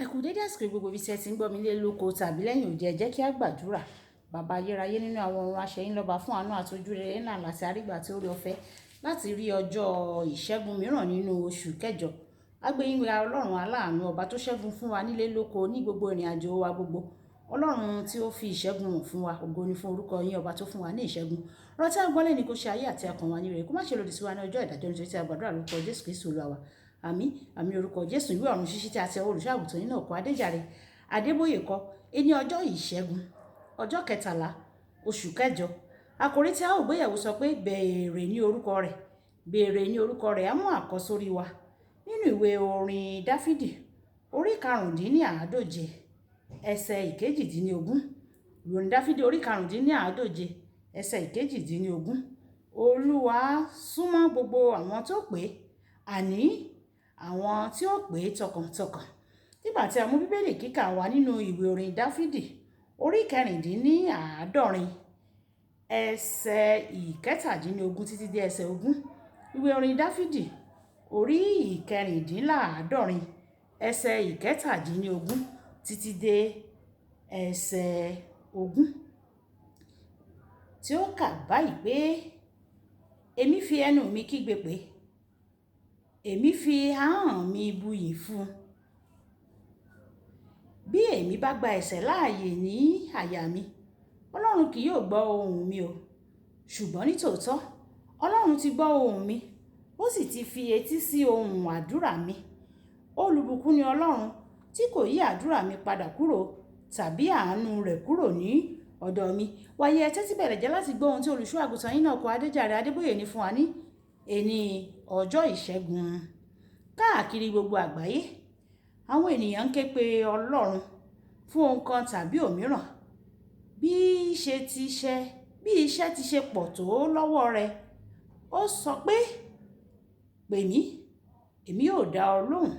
Ẹ kú dédé àsìkò gbogbo ibi tí ẹ ti ń gbọ́ mi lé lóko tàbí lẹ́yìn òde, ẹ jẹ́ kí a gbàdúrà. Bàbá ayérayé nínú àwọn ọ̀run, aṣẹ́yìn lọ́ba fún àánú àti ojú rere ńlá láti àrígbà tí ó rí ọ̀fẹ́ láti rí ọjọ́ ìṣẹ́gun mìíràn nínú oṣù kẹjọ. Agbẹ́yìn ra Ọlọ́run aláàánú, ọba tó ṣẹ́gun fún wa nílé lóko ní gbogbo ìrìn àjò wa gbogbo. Ọlọ́run tí ó fi ìṣẹ́gun hàn fún wa, ògo ni fún orúkọ yín, ọba tó fún wa ní ìṣẹ́gun. Ọ̀rọ̀ tí a gbọ́ lẹ́ni kó ṣe ayé àti ọkàn wa ní rere, kó má ṣe lòdì sí wa ní ọjọ́ ìdájọ́, nítorí tí a gbàdúrà lórúkọ Jésù Kristi Olúwa wa. Àmín. Àmín orúkọ Jésù. Ìwé ọ̀run ṣíṣí tí a ti ọwọ́ olùṣọ́-àgùntàn yín náà kọ Adéjàre Adébóyè kọ ẹni ọjọ́ ìṣẹ́gun ọjọ́ 13 oṣù kẹjọ. Àkòrí tí a ó gbéyẹ̀wò sọ pé béèrè ní orúkọ rẹ̀. Béèrè ní orúkọ rẹ̀. A mú àkọ́sórí wa nínú ìwé orin Dáfídì orí 145 ẹsẹ̀ 118. Orin Dáfídì orí 145 ẹsẹ̀ 118. Olúwa súnmọ́ gbogbo àwọn tó pè, àní àwọn tí ó pè tọkàntọkàn. Nígbà tí a mú bíbélì kíkà wá nínú ìwé orin Dáfídì orí 140 ẹsẹ̀ 17 títí dé ẹsẹ̀ 20. Ìwé orin Dáfídì orí 140 ẹsẹ̀ 17 títí dé ẹsẹ̀ 20, tí ó kà báyìí pé èmi fi ẹnu mi kígbe pé, èmi fi ahọ́n mi buyì fún. Bí èmi bá gba ẹ̀ṣẹ̀ láàyè ní àyà mi, Ọlọ́run kì yóò gbọ́ ohùn mi o. Ṣùgbọ́n nítòótọ́ Ọlọ́run ti gbọ́ ohùn mi, ó sì ti fi etí sí ohùn àdúrà mi. Olùbùkún ni Ọlọ́run tí kò yí àdúrà mi padà kúrò tàbí àánú rẹ̀ kúrò ní ọ̀dọ̀ mi. Wàyí ẹ tẹ́tí bẹ̀rẹ̀ jẹ́ láti gbọ́ ohun tí olùṣọ́-àgùntàn yín náà kọ Adéjàre Adébóyè ní fún wa ní ẹni ọjọ́ ìṣẹ́gun. Káàkiri gbogbo àgbáyé, àwọn ènìyàn ń ké pe Ọlọ́run fún ohun kan tàbí òmíràn. Bí iṣẹ́ ti ṣe pọ̀ tó lọ́wọ́ rẹ̀, ó sọ pé, pè mí, èmi yóò dá ọ lóhùn.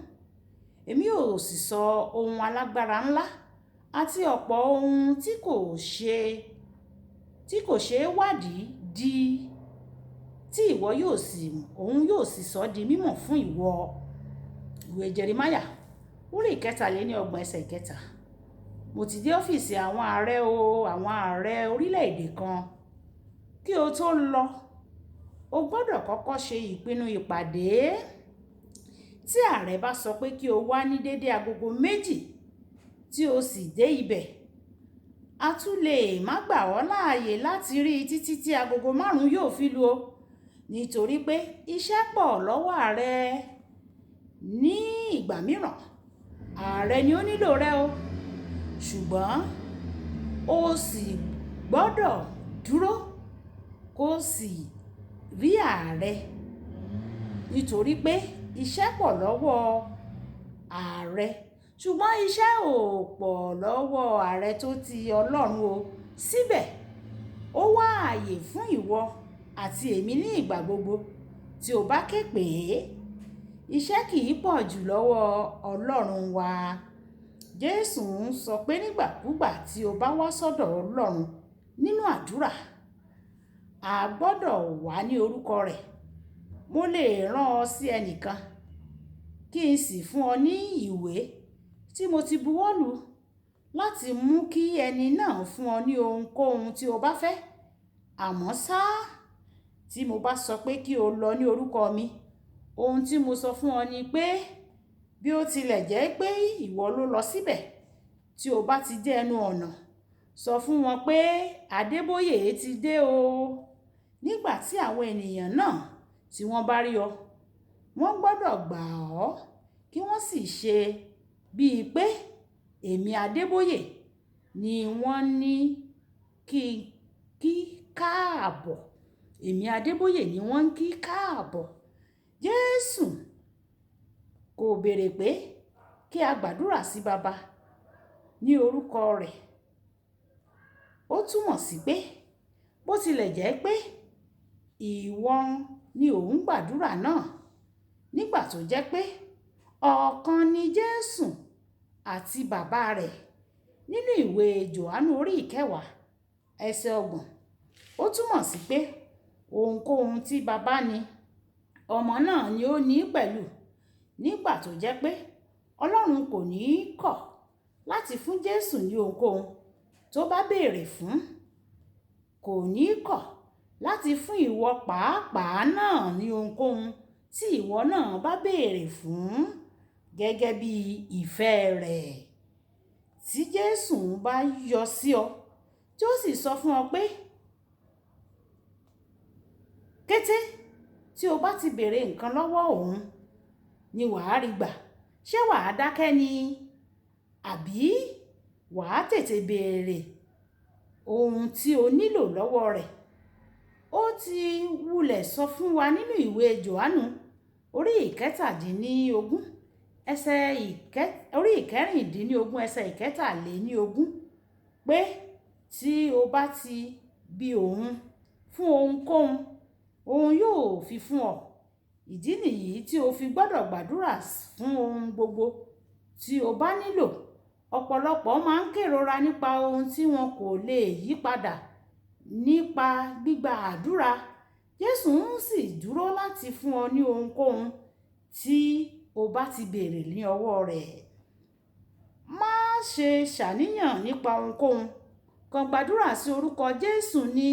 Èmi yóò sì sọ ohun alágbára ńlá àti ọ̀pọ̀ ohun tí kò ṣe wádìí tí ìwọ yóò sì sọ di mímọ̀ fún ìwọ. Ìwé Jeremáyà orí 33 ẹsẹ̀ 3. Mo ti dé ọ́fíìsì àwọn ààrẹ orílẹ̀-èdè kan. Kí o tó lọ, o gbọ́dọ̀ kọ́kọ́ ṣe ìpinnu ìpàdé. Tí ààrẹ bá sọ pé kí o wá ní dédé agogo 2 tí o sì dé ibẹ̀, a tún lè má gbà ọ́ láàyè láti rí títí tí agogo 5 yóò fi lù o, nítorí pé iṣẹ́ pọ̀ lọ́wọ́ ààrẹ. Ní ìgbà mìíràn, ààrẹ ni ó nílò rẹ o, ṣùgbọ́n o sì gbọ́dọ̀ dúró kó sì rí ààrẹ, nítorí pé iṣẹ́ pọ̀ lọ́wọ́ ààrẹ. Ṣùgbọ́n iṣẹ́ ò pọ̀ lọ́wọ́ ààrẹ tó ti Ọlọ́run o. Síbẹ̀, ó wà ààyè fún ìwọ àti èmi ní ìgbà gbogbo tí o bá ké pè é. Iṣẹ́ kì í pọ̀ jù lọ́wọ́ Ọlọ́run wa. Jésù ń sọ pé nígbàkúgbà tí o bá wá sọ́dọ̀ Ọlọ́run nínú àdúrà, a gbọ́dọ̀ wá ní orúkọ rẹ̀. Mo lè rán ọ sí ẹnìkan kí n sì fún ọ ní ìwé tí mo ti buwọ́lù láti mú kí ẹni náà fún ọ ní ohunkóhun tí o bá fẹ́. Àmọ́ ṣá, tí mo bá sọ pé kí o lọ ní orúkọ mi, ohun tí mo sọ fún ọ ni pé bí ó tilẹ̀ jẹ́ pé ìwọ ló lọ síbẹ̀, tí o bá ti dé ẹnu ọ̀nà, sọ fún wọn pé Adébóyè ti dé o. Nígbà tí àwọn ènìyàn náà tí wọ́n bá rí ọ, wọ́n gbọ́dọ̀ gbà ọ́ kí wọ́n sì ṣe bíi pé èmi Adébóyè ni wọ́n ní kí káàbọ̀. Èmi Adébóyè ni wọ́n ń kí káàbọ̀. Jésù kò béèrè pé kí a gbàdúrà sí Baba ní orúkọ rẹ̀. Ó túmọ̀ sí pé bó tilẹ̀ jẹ́ pé ìwọ ni ò ń gbàdúrà náà, nígbà tó jẹ́ pé ọ̀kan ni Jésù àti Bàbá rẹ̀. Nínú ìwé Jòhánù orí 10 ẹsẹ̀ 30, ó túmọ̀ sí pé ohunkóhun tí Baba ní, ọmọ náà ni ó ní pẹ̀lú. Nígbà tó jẹ́ pé Ọlọ́run kò ní kọ̀ láti fún Jésù ní ohunkóhun tó bá béèrè fún. Kò ní kọ̀ láti fún ìwọ pàápàá náà ní ohunkóhun tí ìwọ náà bá béèrè fún gẹ́gẹ́ bí ìfẹ́ rẹ̀. Tí Jésù bá yọ sí ọ tí ó sì sọ fún ọ pé kété tí o bá ti béèrè nǹkan lọ́wọ́ òun ni wàá rí gbà, ṣé wàá dákẹ́ ni àbí wàá tètè béèrè ohun tí o nílò lọ́wọ́ rẹ̀? Ó ti wulẹ̀ sọ fún wa nínú ìwé Jòhánù orí ìkẹrìndínlógún ẹsẹ̀ ìkẹtàléníogún pé tí o bá ti bi òun fún ohunkóhun òun yóò fi fún ọ. Ìdí nìyí tí o fi gbọ́dọ̀ gbàdúrà fún ohun gbogbo tí o bá nílò. Ọ̀pọ̀lọpọ̀ máa ń kérora nípa ohun tí wọn kò lè yí padà nípa gbígba àdúrà. Jésù sì dúró láti fún ọ ní ohunkóhun tí o bá ti béèrè ní ọwọ́ rẹ̀. Má ṣe ṣàníyàn nípa ohunkóhun, kàn gbàdúrà sí orúkọ Jésù ni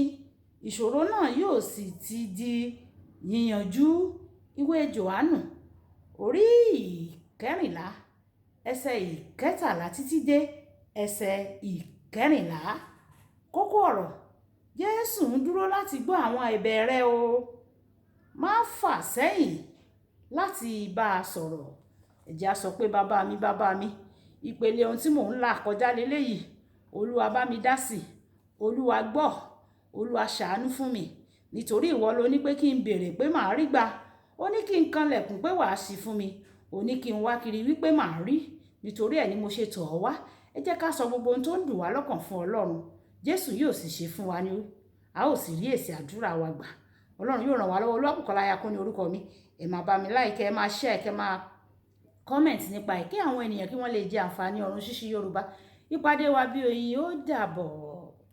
ìṣòro náà yóò sì ti di yíyanjú. Ìwé Jòhánù orí ìkẹrìnlá ẹsẹ̀ ìkẹtàlá títí dé ẹsẹ̀ ìkẹrìnlá. Kókó ọ̀rọ̀: Jésù ń dúró láti gbọ́ àwọn ẹ̀bẹ̀ rẹ o. Má fà sẹ́yìn láti bá a sọ̀rọ̀. Ẹ jẹ́ á sọ pé bàbá mi, ìpele ohun tí mò ń là kọjá leléyìí, Olúwa bá mi dá sí, Olúwa gbọ́, Olúwa ṣàánú fún mi. Nítorí ìwọ ló ní pé kí n béèrè pé màá rí gbà. Ó ní kí n kanlẹ̀kùn pé wàá ṣí fún mi. Ó ní kí n wá kiri wípé màá rí. Nítorí ẹ̀ ni mo ṣe tọ̀ ọ́ wá. Ẹ jẹ́ ká sọ gbogbo ohun tó ń dùn wá lọ́kàn fún Ọlọ́run. Jésù yóò sì ṣe fún wa ní a ó sì rí èsì àdúrà wa gbà. Ọlọ́run yóò ràn wá lọ́wọ́. Olúwabùkọ́lá Ayakún ni orúkọ mi. Ẹ máa bá mi like, ẹ máa share, kẹ́ máa comment nípa ẹ̀ kí àwọn ènìyàn kí wọ́n lè jẹ àǹfààní ọ̀run ṣíṣí Yorùbá. Ìpàdé wa bí oyin ó dàbọ̀.